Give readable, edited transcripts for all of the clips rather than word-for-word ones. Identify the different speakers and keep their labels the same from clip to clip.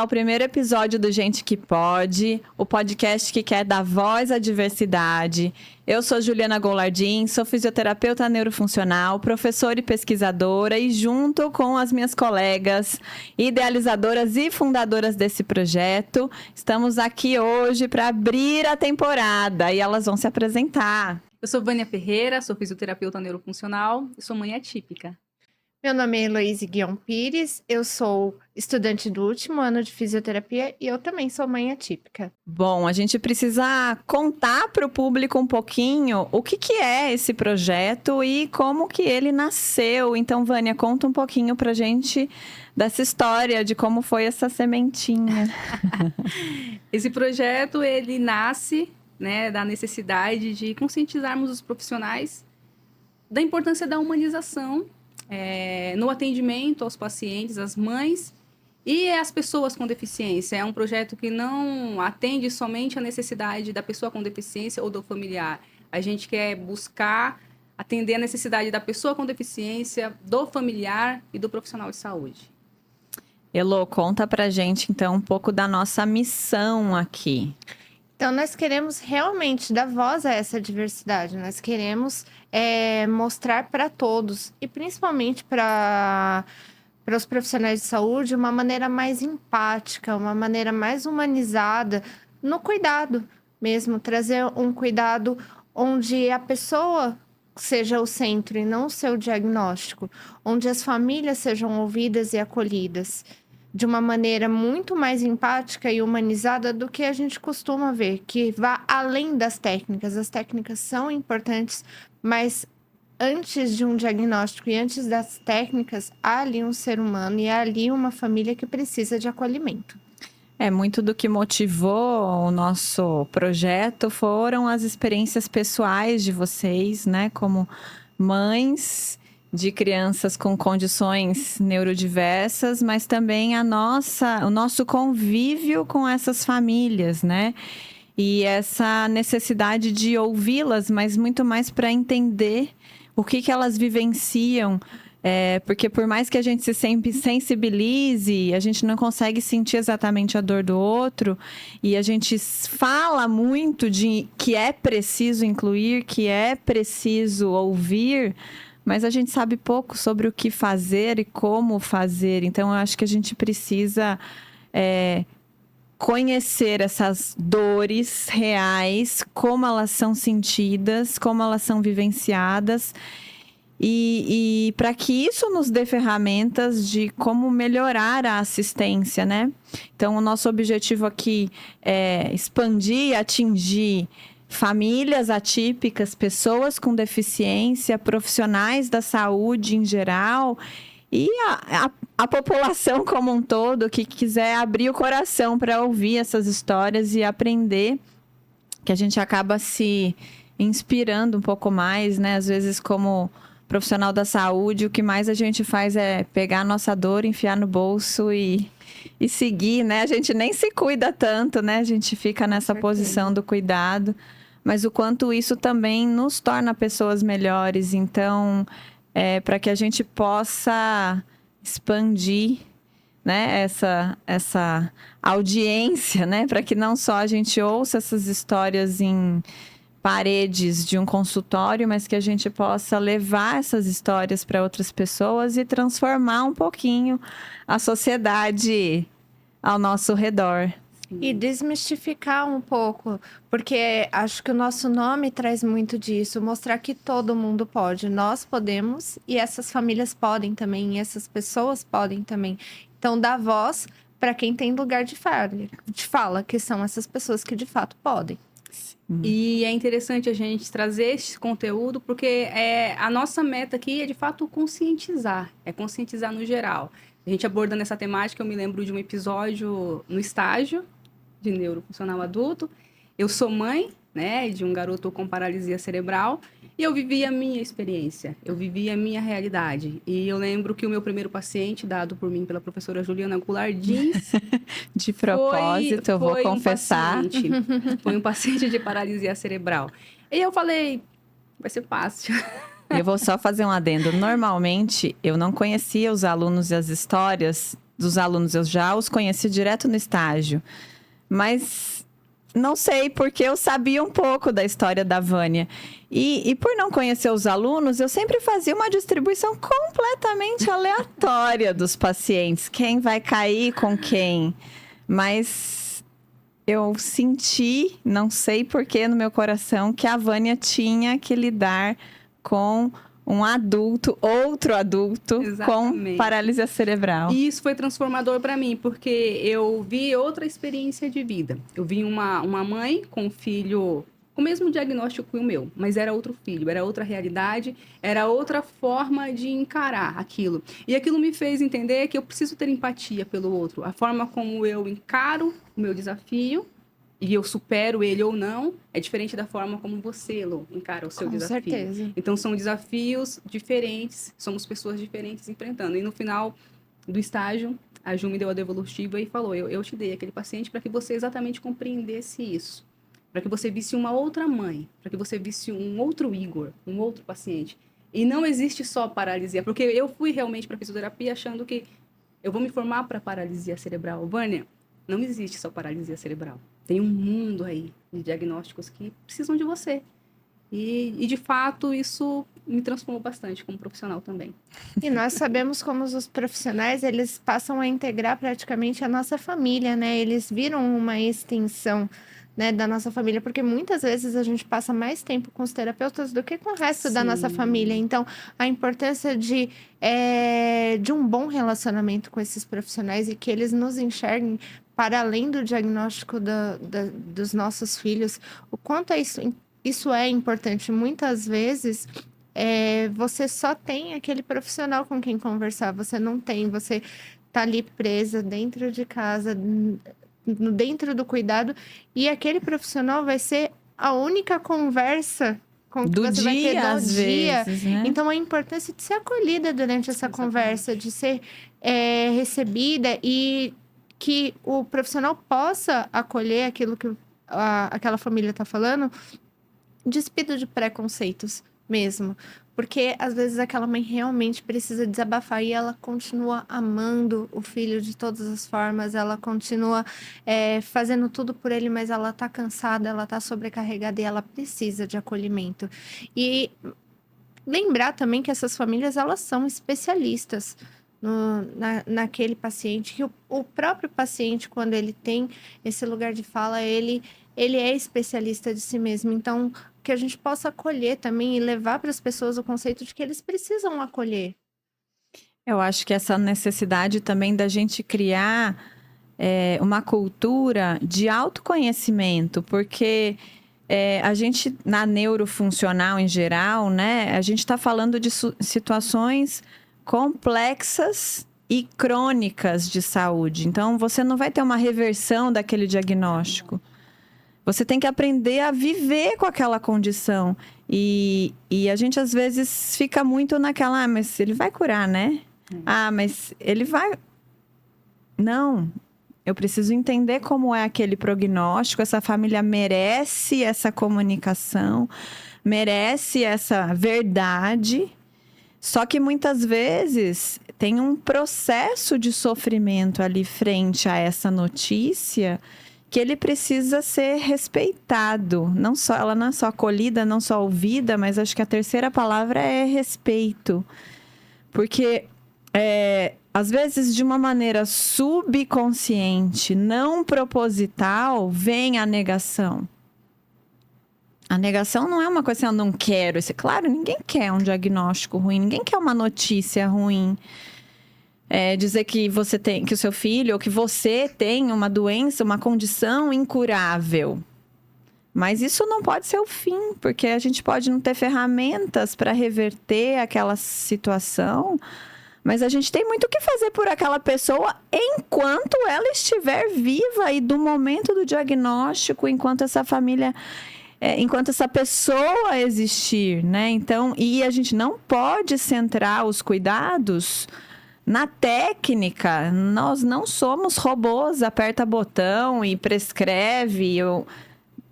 Speaker 1: ao primeiro episódio do Gente que Pode, o podcast que quer dar voz à diversidade. Eu sou Juliana Goulardin, sou fisioterapeuta neurofuncional, professora e pesquisadora e junto com as minhas colegas, idealizadoras e fundadoras desse projeto, estamos aqui hoje para abrir a temporada e elas vão se apresentar.
Speaker 2: Eu sou Vânia Ferreira, sou fisioterapeuta neurofuncional e sou mãe atípica.
Speaker 3: Meu nome é Heloíse Guion Pires, eu sou estudante do último ano de fisioterapia e eu também sou mãe atípica.
Speaker 1: Bom, a gente precisa contar para o público um pouquinho o que é esse projeto e como que ele nasceu. Então, Vânia, conta um pouquinho para a gente dessa história, de como foi essa sementinha.
Speaker 2: Esse projeto, ele nasce, da necessidade de conscientizarmos os profissionais da importância da humanização no atendimento aos pacientes, às mães e às pessoas com deficiência. É um projeto que não atende somente a necessidade da pessoa com deficiência ou do familiar. A gente quer buscar atender a necessidade da pessoa com deficiência, do familiar e do profissional de saúde.
Speaker 1: Elô, conta pra gente então um pouco da nossa missão aqui.
Speaker 3: Então, nós queremos realmente dar voz a essa diversidade. Nós queremos mostrar para todos, e principalmente para os profissionais de saúde, uma maneira mais empática, uma maneira mais humanizada no cuidado mesmo. Trazer um cuidado onde a pessoa seja o centro e não o seu diagnóstico. Onde as famílias sejam ouvidas e acolhidas de uma maneira muito mais empática e humanizada do que a gente costuma ver, que vá além das técnicas. As técnicas são importantes, mas antes de um diagnóstico e antes das técnicas, há ali um ser humano e há ali uma família que precisa de acolhimento.
Speaker 1: Muito do que motivou o nosso projeto foram as experiências pessoais de vocês, como mães de crianças com condições neurodiversas, mas também o nosso convívio com essas famílias, E essa necessidade de ouvi-las, mas muito mais para entender o que elas vivenciam. Porque por mais que a gente se sempre sensibilize, a gente não consegue sentir exatamente a dor do outro. E a gente fala muito de que é preciso incluir, que é preciso ouvir, mas a gente sabe pouco sobre o que fazer e como fazer. Então, eu acho que a gente precisa conhecer essas dores reais, como elas são sentidas, como elas são vivenciadas. E para que isso nos dê ferramentas de como melhorar a assistência, Então, o nosso objetivo aqui é expandir, atingir famílias atípicas, pessoas com deficiência, profissionais da saúde em geral e a população como um todo que quiser abrir o coração para ouvir essas histórias e aprender, que a gente acaba se inspirando um pouco mais, Às vezes, como profissional da saúde, o que mais a gente faz é pegar a nossa dor, enfiar no bolso e seguir, A gente nem se cuida tanto, A gente fica nessa posição do cuidado, mas o quanto isso também nos torna pessoas melhores. Então, para que a gente possa expandir, essa audiência, para que não só a gente ouça essas histórias em paredes de um consultório, mas que a gente possa levar essas histórias para outras pessoas e transformar um pouquinho a sociedade ao nosso redor.
Speaker 3: E desmistificar um pouco, porque acho que o nosso nome traz muito disso, mostrar que todo mundo pode, nós podemos e essas famílias podem também, e essas pessoas podem também. Então, dar voz para quem tem lugar de fala, que são essas pessoas que de fato podem.
Speaker 2: E é interessante a gente trazer esse conteúdo, porque a nossa meta aqui é, de fato, conscientizar no geral. A gente abordando essa temática, eu me lembro de um episódio no estágio de neurofuncional adulto. Eu sou mãe, de um garoto com paralisia cerebral, e eu vivi a minha experiência, eu vivi a minha realidade. E eu lembro que o meu primeiro paciente, dado por mim pela professora Juliana Goulardin...
Speaker 1: De propósito, eu vou confessar.
Speaker 2: Foi um paciente de paralisia cerebral. E eu falei, vai ser fácil.
Speaker 1: Eu vou só fazer um adendo. Normalmente, eu não conhecia os alunos e as histórias dos alunos, eu já os conheci direto no estágio. Mas não sei, porque eu sabia um pouco da história da Vânia. E por não conhecer os alunos, eu sempre fazia uma distribuição completamente aleatória dos pacientes. Quem vai cair com quem. Mas eu senti, não sei porquê no meu coração, que a Vânia tinha que lidar com um adulto, outro adulto,
Speaker 2: Exatamente.
Speaker 1: com paralisia cerebral.
Speaker 2: E isso foi transformador para mim, porque eu vi outra experiência de vida. Eu vi uma mãe com um filho com o mesmo diagnóstico que o meu, mas era outro filho, era outra realidade, era outra forma de encarar aquilo. E aquilo me fez entender que eu preciso ter empatia pelo outro. A forma como eu encaro o meu desafio e eu supero ele ou não, é diferente da forma como você, Lô, encara o seu desafio.
Speaker 3: Com certeza.
Speaker 2: Então, são desafios diferentes, somos pessoas diferentes enfrentando. E no final do estágio, a Ju me deu a devolutiva e falou, eu te dei aquele paciente para que você exatamente compreendesse isso. Para que você visse uma outra mãe, para que você visse um outro Igor, um outro paciente. E não existe só paralisia, porque eu fui realmente para fisioterapia achando que eu vou me formar para paralisia cerebral. Vânia, não existe só paralisia cerebral. Tem um mundo aí de diagnósticos que precisam de você. E de fato, isso me transformou bastante como profissional também.
Speaker 3: E nós sabemos como os profissionais, eles passam a integrar praticamente a nossa família, né? Eles viram uma extensão, né, da nossa família, porque muitas vezes a gente passa mais tempo com os terapeutas do que com o resto da nossa família. Então, a importância de um bom relacionamento com esses profissionais e que eles nos enxerguem para além do diagnóstico dos nossos filhos, o quanto isso é importante. Muitas vezes, você só tem aquele profissional com quem conversar, você não tem, você tá ali presa dentro de casa, dentro do cuidado, e aquele profissional vai ser a única conversa com que você vai ter do dia.
Speaker 1: Vezes, né?
Speaker 3: Então, a importância de ser acolhida durante essa conversa, de ser recebida e que o profissional possa acolher aquilo que aquela família está falando, despido de preconceitos mesmo. Porque, às vezes, aquela mãe realmente precisa desabafar e ela continua amando o filho de todas as formas, ela continua fazendo tudo por ele, mas ela tá cansada, ela tá sobrecarregada e ela precisa de acolhimento. E lembrar também que essas famílias, elas são especialistas naquele paciente, que o próprio paciente, quando ele tem esse lugar de fala, ele é especialista de si mesmo. Então, que a gente possa acolher também e levar para as pessoas o conceito de que eles precisam acolher.
Speaker 1: Eu acho que essa necessidade também da gente criar uma cultura de autoconhecimento, porque a gente, na neurofuncional em geral, né, a gente está falando de situações complexas e crônicas de saúde. Então, você não vai ter uma reversão daquele diagnóstico. Você tem que aprender a viver com aquela condição. E a gente, às vezes, fica muito naquela... mas ele vai curar, né? Mas ele vai... Não. Eu preciso entender como é aquele prognóstico. Essa família merece essa comunicação. Merece essa verdade. Só que, muitas vezes, tem um processo de sofrimento ali frente a essa notícia... que ele precisa ser respeitado. Ela não é só acolhida, não só ouvida, mas acho que a terceira palavra é respeito. Porque, às vezes, de uma maneira subconsciente, não proposital, vem a negação. A negação não é uma coisa assim, eu não quero. Claro, ninguém quer um diagnóstico ruim, ninguém quer uma notícia ruim. Dizer que que o seu filho ou que você tem uma doença, uma condição incurável. Mas isso não pode ser o fim, porque a gente pode não ter ferramentas para reverter aquela situação, mas a gente tem muito o que fazer por aquela pessoa enquanto ela estiver viva e do momento do diagnóstico, enquanto essa família, enquanto essa pessoa existir, né? Então, e a gente não pode centrar os cuidados na técnica. Nós não somos robôs, aperta botão e prescreve.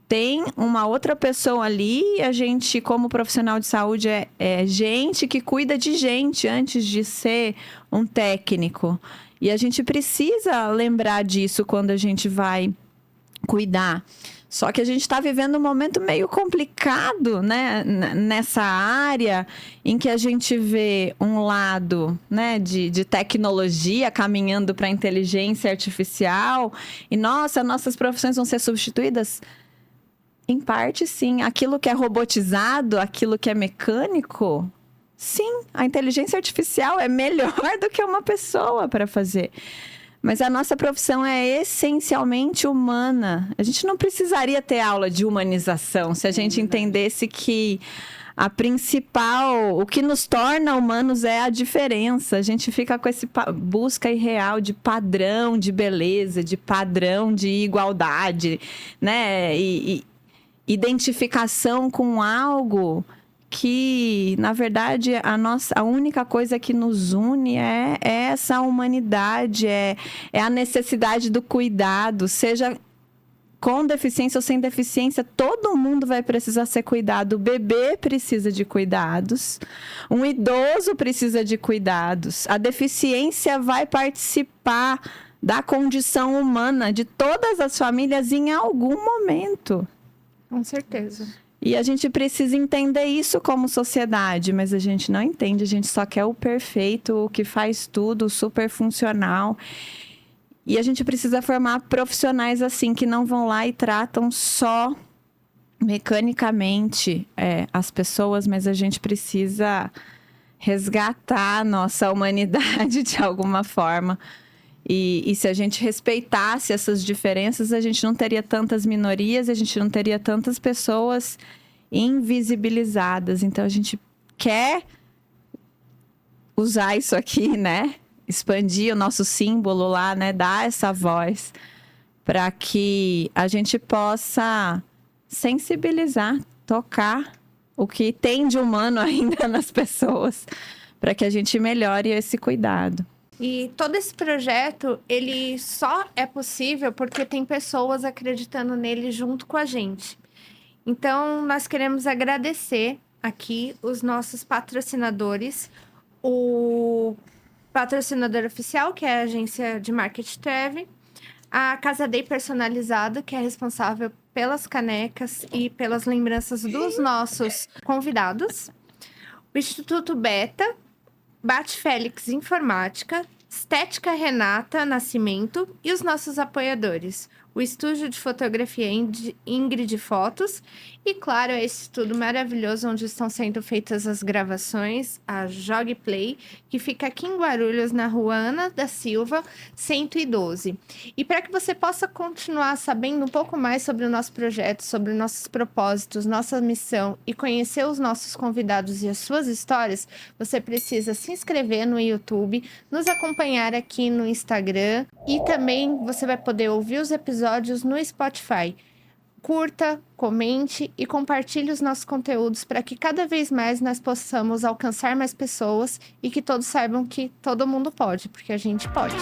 Speaker 1: Tem uma outra pessoa ali, a gente, como profissional de saúde, é gente que cuida de gente antes de ser um técnico. E a gente precisa lembrar disso quando a gente vai cuidar. Só que a gente está vivendo um momento meio complicado, né? Nessa área em que a gente vê um lado, né, de tecnologia caminhando para a inteligência artificial. E, nossas profissões vão ser substituídas? Em parte, sim. Aquilo que é robotizado, aquilo que é mecânico, sim, a inteligência artificial é melhor do que uma pessoa para fazer. Mas a nossa profissão é essencialmente humana. A gente não precisaria ter aula de humanização se a gente entendesse que a principal, o que nos torna humanos é a diferença. A gente fica com essa busca irreal de padrão de beleza, de padrão de igualdade, né? E identificação com algo que, na verdade, a única coisa que nos une é essa humanidade, é a necessidade do cuidado, seja com deficiência ou sem deficiência, todo mundo vai precisar ser cuidado. O bebê precisa de cuidados, um idoso precisa de cuidados, a deficiência vai participar da condição humana de todas as famílias em algum momento.
Speaker 3: Com certeza.
Speaker 1: E a gente precisa entender isso como sociedade, mas a gente não entende, a gente só quer o perfeito, o que faz tudo, o super funcional. E a gente precisa formar profissionais assim, que não vão lá e tratam só mecanicamente as pessoas, mas a gente precisa resgatar a nossa humanidade de alguma forma. E se a gente respeitasse essas diferenças, a gente não teria tantas minorias, a gente não teria tantas pessoas invisibilizadas. Então, a gente quer usar isso aqui, né? Expandir o nosso símbolo lá, né? Dar essa voz para que a gente possa sensibilizar, tocar o que tem de humano ainda nas pessoas, para que a gente melhore esse cuidado.
Speaker 3: E todo esse projeto, ele só é possível porque tem pessoas acreditando nele junto com a gente. Então, nós queremos agradecer aqui os nossos patrocinadores. O patrocinador oficial, que é a agência de marketing Trevi. A Casa Day Personalizado, que é responsável pelas canecas e pelas lembranças dos nossos convidados. O Instituto Beta, Bate Félix Informática, Estética Renata Nascimento e os nossos apoiadores. O Estúdio de Fotografia Ingrid Fotos e, claro, esse estudo maravilhoso onde estão sendo feitas as gravações, a Jogue Play, que fica aqui em Guarulhos, na rua Ana da Silva, 112. E para que você possa continuar sabendo um pouco mais sobre o nosso projeto, sobre nossos propósitos, nossa missão e conhecer os nossos convidados e as suas histórias, você precisa se inscrever no YouTube, nos acompanhar aqui no Instagram e também você vai poder ouvir os episódios no Spotify. Curta, comente e compartilhe os nossos conteúdos para que cada vez mais nós possamos alcançar mais pessoas e que todos saibam que todo mundo pode, porque a gente pode.